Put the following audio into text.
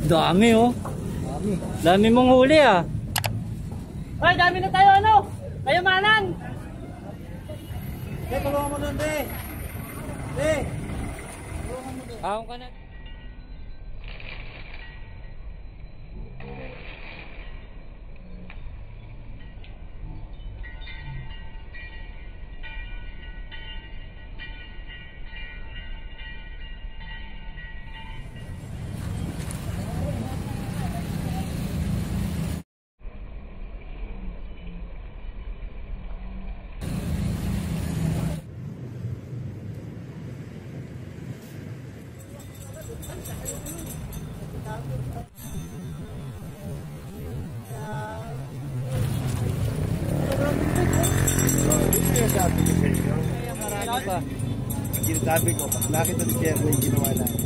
Dami oh. Dami. Dami mong huli ah. Ay, dami na tayo ano? Kayamanan. Tulungan mo doon, be. Be. Ahon ka na. Sabi ko, bakit ang chair na yung ginawa natin?